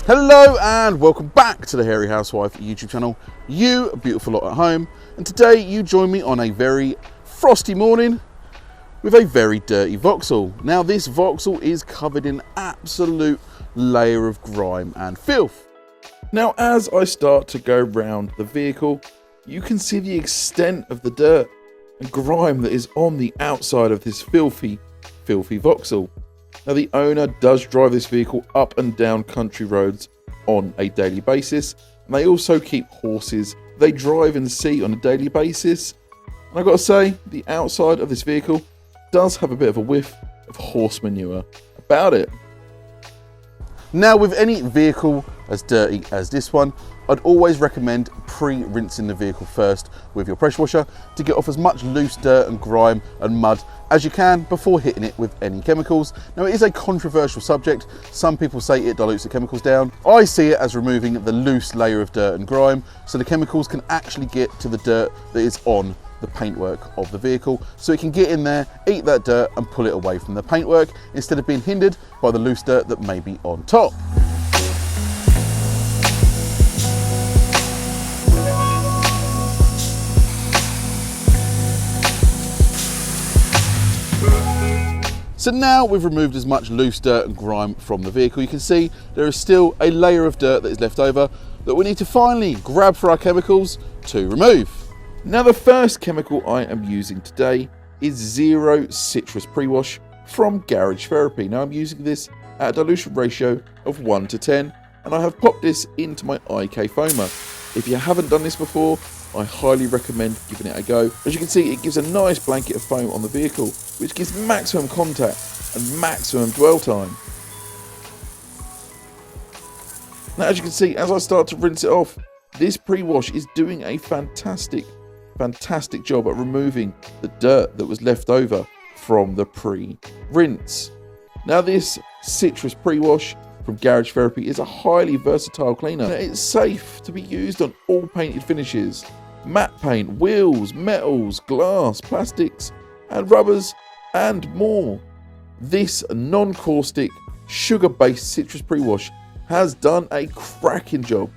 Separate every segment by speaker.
Speaker 1: Hello and welcome back to the Hairy Housewife YouTube channel, you beautiful lot at home. And today you join me on a very frosty morning with a very dirty Vauxhall. Now this Vauxhall is covered in absolute layer of grime and filth. Now as I start to go round the vehicle, you can see the extent of the dirt and grime that is on the outside of this filthy Vauxhall. Now the owner does drive this vehicle up and down country roads on a daily basis, and they also keep horses they drive and see on a daily basis. And I've got to say, the outside of this vehicle does have a bit of a whiff of horse manure about it. Now with any vehicle as dirty as this one, I'd always recommend pre-rinsing the vehicle first with your pressure washer to get off as much loose dirt and grime and mud as you can before hitting it with any chemicals. Now it is a controversial subject. Some people say it dilutes the chemicals down. I see it as removing the loose layer of dirt and grime so the chemicals can actually get to the dirt that is on the paintwork of the vehicle, so it can get in there, eat that dirt and pull it away from the paintwork instead of being hindered by the loose dirt that may be on top. So now we've removed as much loose dirt and grime from the vehicle, you can see there is still a layer of dirt that is left over that we need to finally grab for our chemicals to remove. Now the first chemical I am using today is Zero Citrus Prewash from Garage Therapy. Now I'm using this at a dilution ratio of 1:10, and I have popped this into my IK foamer. If you haven't done this before, I highly recommend giving it a go. As you can see, it gives a nice blanket of foam on the vehicle, which gives maximum contact and maximum dwell time. Now as you can see, as I start to rinse it off, this pre-wash is doing a fantastic job at removing the dirt that was left over from the pre-rinse. Now this citrus pre-wash from Garage Therapy is a highly versatile cleaner. Now, it's safe to be used on all painted finishes, matte paint, wheels, metals, glass, plastics and rubbers and more. This non-caustic sugar-based citrus pre-wash has done a cracking job.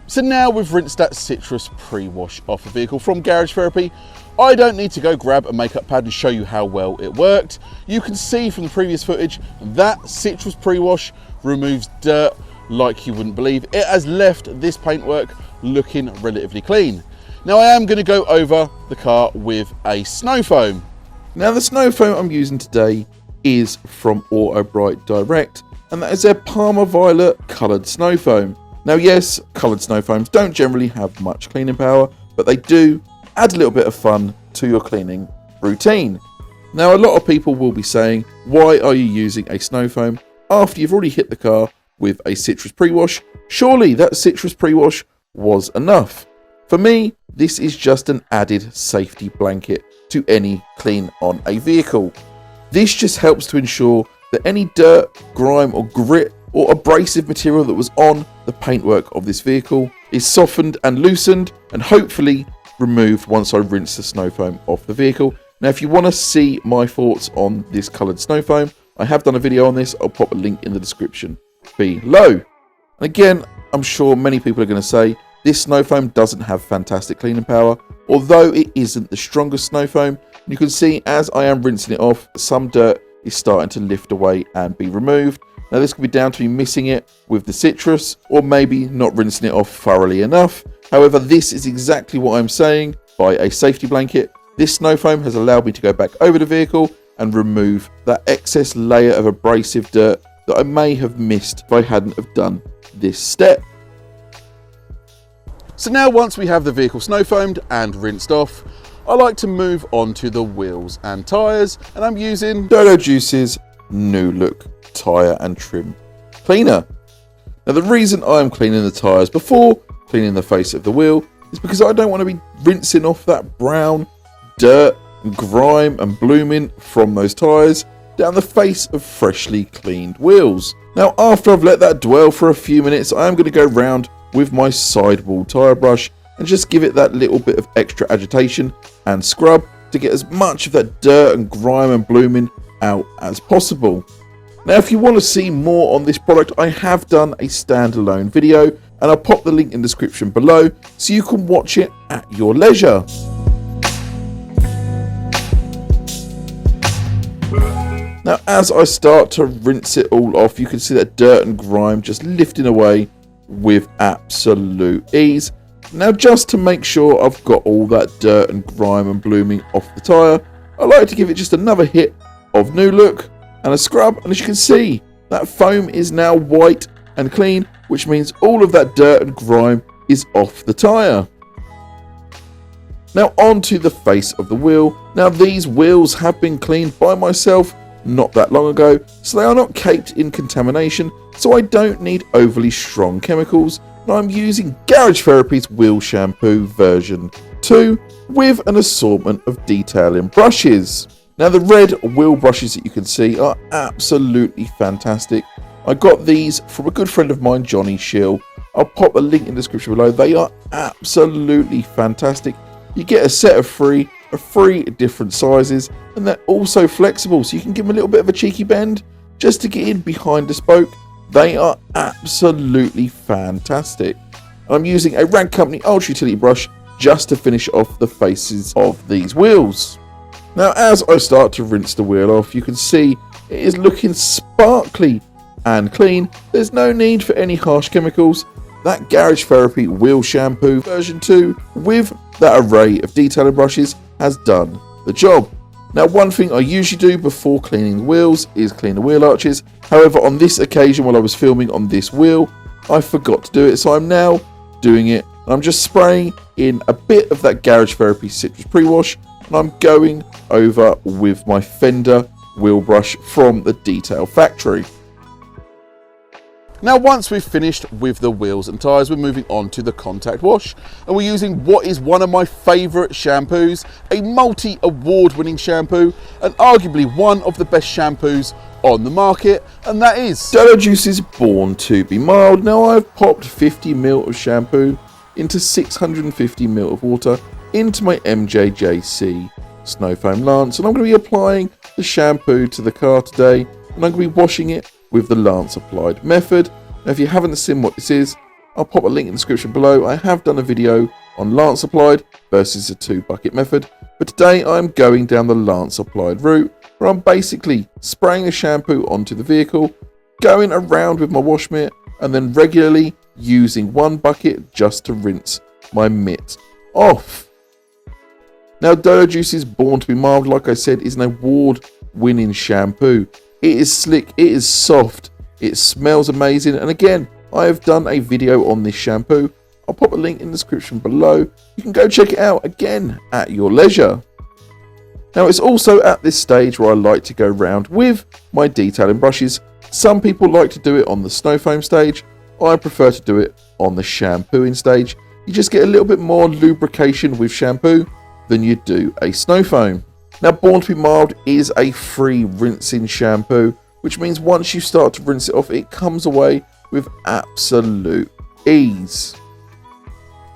Speaker 1: So now we've rinsed that citrus pre-wash off the vehicle from Garage Therapy, I don't need to go grab a makeup pad and show you how well it worked. You can see from the previous footage that citrus pre-wash removes dirt like you wouldn't believe. It has left this paintwork looking relatively clean. Now I am going to go over the car with a snow foam. Now the snow foam I'm using today is from Autobrite Direct, and that is their Parma Violet coloured snow foam. Now yes, coloured snow foams don't generally have much cleaning power, but they do add a little bit of fun to your cleaning routine. Now a lot of people will be saying, why are you using a snow foam after you've already hit the car with a citrus pre-wash? Surely that citrus pre-wash was enough. For me, this is just an added safety blanket to any clean on a vehicle. This just helps to ensure that any dirt, grime or grit or abrasive material that was on the paintwork of this vehicle is softened and loosened and hopefully removed once I rinse the snow foam off the vehicle. Now if you want to see my thoughts on this coloured snow foam, I have done a video on this. I'll pop a link in the description below. And again, I'm sure many people are going to say this snow foam doesn't have fantastic cleaning power, although it isn't the strongest snow foam. You can see as I am rinsing it off, some dirt is starting to lift away and be removed. Now this could be down to me missing it with the citrus, or maybe not rinsing it off thoroughly enough. However, this is exactly what I'm saying by a safety blanket. This snow foam has allowed me to go back over the vehicle and remove that excess layer of abrasive dirt that I may have missed if I hadn't have done this step. So now once we have the vehicle snow foamed and rinsed off, I like to move on to the wheels and tyres, and I'm using Dodo Juice's New Look Tyre and Trim Cleaner. Now the reason I'm cleaning the tyres before cleaning the face of the wheel is because I don't want to be rinsing off that brown dirt and grime and blooming from those tyres down the face of freshly cleaned wheels. Now after I've let that dwell for a few minutes, I am going to go round with my sidewall tyre brush and just give it that little bit of extra agitation and scrub to get as much of that dirt and grime and blooming out as possible. Now, if you want to see more on this product, I have done a standalone video, and I'll pop the link in the description below so you can watch it at your leisure. Now, as I start to rinse it all off, you can see that dirt and grime just lifting away with absolute ease. Now, just to make sure I've got all that dirt and grime and blooming off the tyre, I like to give it just another hit of New Look and a scrub, and as you can see, that foam is now white and clean, which means all of that dirt and grime is off the tyre. Now onto the face of the wheel. Now these wheels have been cleaned by myself not that long ago, so they are not caked in contamination, so I don't need overly strong chemicals, and I'm using Garage Therapy's Wheel Shampoo version 2 with an assortment of detailing brushes. Now the red wheel brushes that you can see are absolutely fantastic. I got these from a good friend of mine, Jonny Shiell. I'll pop a link in the description below. They are absolutely fantastic. You get a set of three different sizes, and they're also flexible, so you can give them a little bit of a cheeky bend just to get in behind the spoke. They are absolutely fantastic. I'm using a Rag Company Ultra Utility brush just to finish off the faces of these wheels. Now as I start to rinse the wheel off, you can see it is looking sparkly and clean. There's no need for any harsh chemicals. That Garage Therapy Wheel Shampoo version 2 with that array of detailing brushes has done the job. Now one thing I usually do before cleaning the wheels is clean the wheel arches. However, on this occasion while I was filming on this wheel, I forgot to do it, so I'm now doing it. I'm just spraying in a bit of that Garage Therapy Citrus Prewash, and I'm going over with my Fender wheel brush from the Detail Factory. Now once we've finished with the wheels and tyres, we're moving on to the contact wash, and we're using what is one of my favourite shampoos, a multi-award winning shampoo and arguably one of the best shampoos on the market, and that is Dodo Juice's Born to be Mild. Now I've popped 50ml of shampoo into 650ml of water into my MJJC Snow Foam Lance, and I'm going to be applying the shampoo to the car today, and I'm going to be washing it with the Lance Applied method. Now if you haven't seen what this is, I'll pop a link in the description below. I have done a video on Lance Applied versus the 2-bucket method, but today I'm going down the Lance Applied route, where I'm basically spraying the shampoo onto the vehicle, going around with my wash mitt, and then regularly using one bucket just to rinse my mitt off. Now Dodo Juice's Born to be Mild, like I said, is an award-winning shampoo. It is slick, it is soft, it smells amazing, and again, I have done a video on this shampoo. I'll pop a link in the description below. You can go check it out again at your leisure. Now it's also at this stage where I like to go round with my detailing brushes. Some people like to do it on the snow foam stage. I prefer to do it on the shampooing stage. You just get a little bit more lubrication with shampoo than you do a snow foam. Now Born to be Mild is a free rinsing shampoo, which means once you start to rinse it off, it comes away with absolute ease.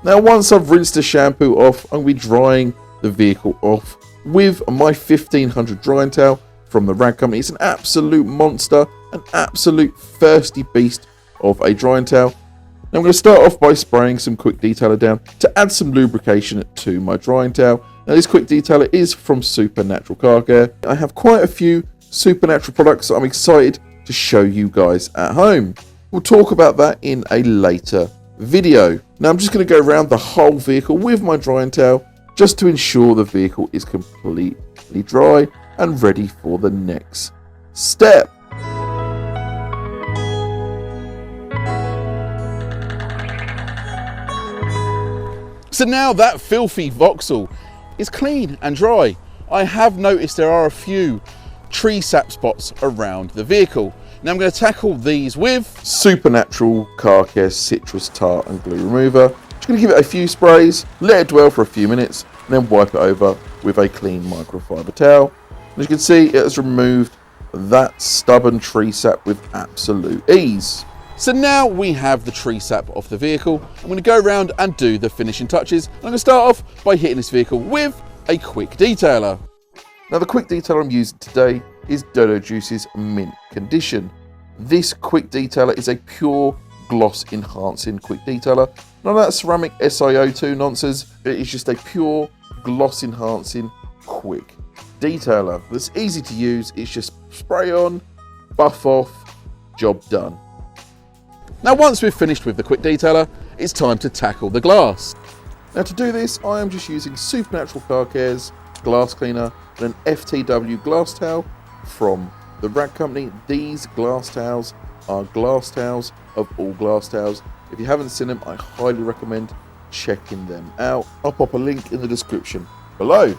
Speaker 1: Now once I've rinsed the shampoo off, I'm going to be drying the vehicle off with my 1500 drying towel from the Rag Company. It's an absolute monster, an absolute thirsty beast of a drying towel. Now I'm going to start off by spraying some quick detailer down to add some lubrication to my drying towel. Now this quick detailer is from Supernatural Car Care. I have quite a few Supernatural products that I'm excited to show you guys at home. We'll talk about that in a later video. Now I'm just going to go around the whole vehicle with my drying towel just to ensure the vehicle is completely dry and ready for the next step. So now that filthy Vauxhall is clean and dry, I have noticed there are a few tree sap spots around the vehicle. Now I'm going to tackle these with Supernatural Car Care Citrus Tar and Glue Remover. Just going to give it a few sprays, let it dwell for a few minutes, and then wipe it over with a clean microfiber towel. As you can see, it has removed that stubborn tree sap with absolute ease. So now we have the tree sap off the vehicle. I'm going to go around and do the finishing touches. I'm going to start off by hitting this vehicle with a quick detailer. Now the quick detailer I'm using today is Dodo Juice's Mint Condition. This quick detailer is a pure gloss enhancing quick detailer. None of that ceramic SiO2 nonsense. It is just a pure gloss enhancing quick detailer that's easy to use. It's just spray on, buff off, job done. Now once we've finished with the quick detailer, it's time to tackle the glass. Now to do this, I am just using Supernatural Car Care's glass cleaner and an FTW glass towel from the Rag Company. These glass towels are glass towels of all glass towels. If you haven't seen them, I highly recommend checking them out. I'll pop a link in the description below.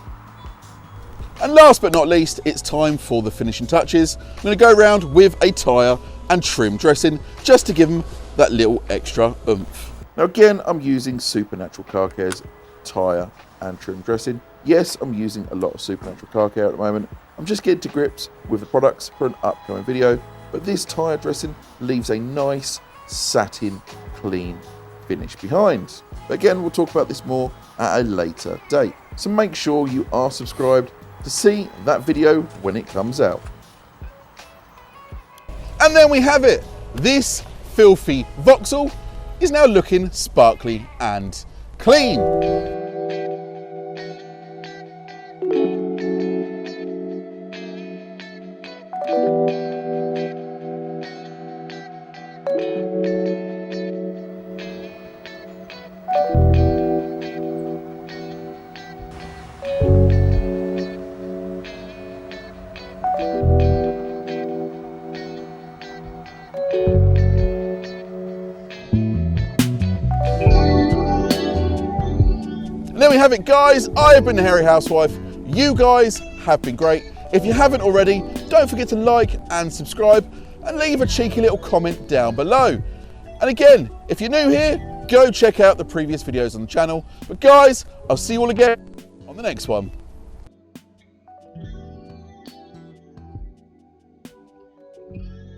Speaker 1: And last but not least, it's time for the finishing touches. I'm going to go around with a tyre and trim dressing just to give them that little extra oomph. Now again, I'm using Supernatural Car Care's tyre and trim dressing. Yes, I'm using a lot of Supernatural Car Care at the moment. I'm just getting to grips with the products for an upcoming video, but this tyre dressing leaves a nice satin clean finish behind. But again, we'll talk about this more at a later date. So make sure you are subscribed to see that video when it comes out. And then we have it. This filthy Vauxhall is now looking sparkly and clean. There we have it, guys. I have been the Hairy Housewife. You guys have been great. If you haven't already, don't forget to like and subscribe and leave a cheeky little comment down below. And again, if you're new here, go check out the previous videos on the channel. But guys, I'll see you all again on the next one.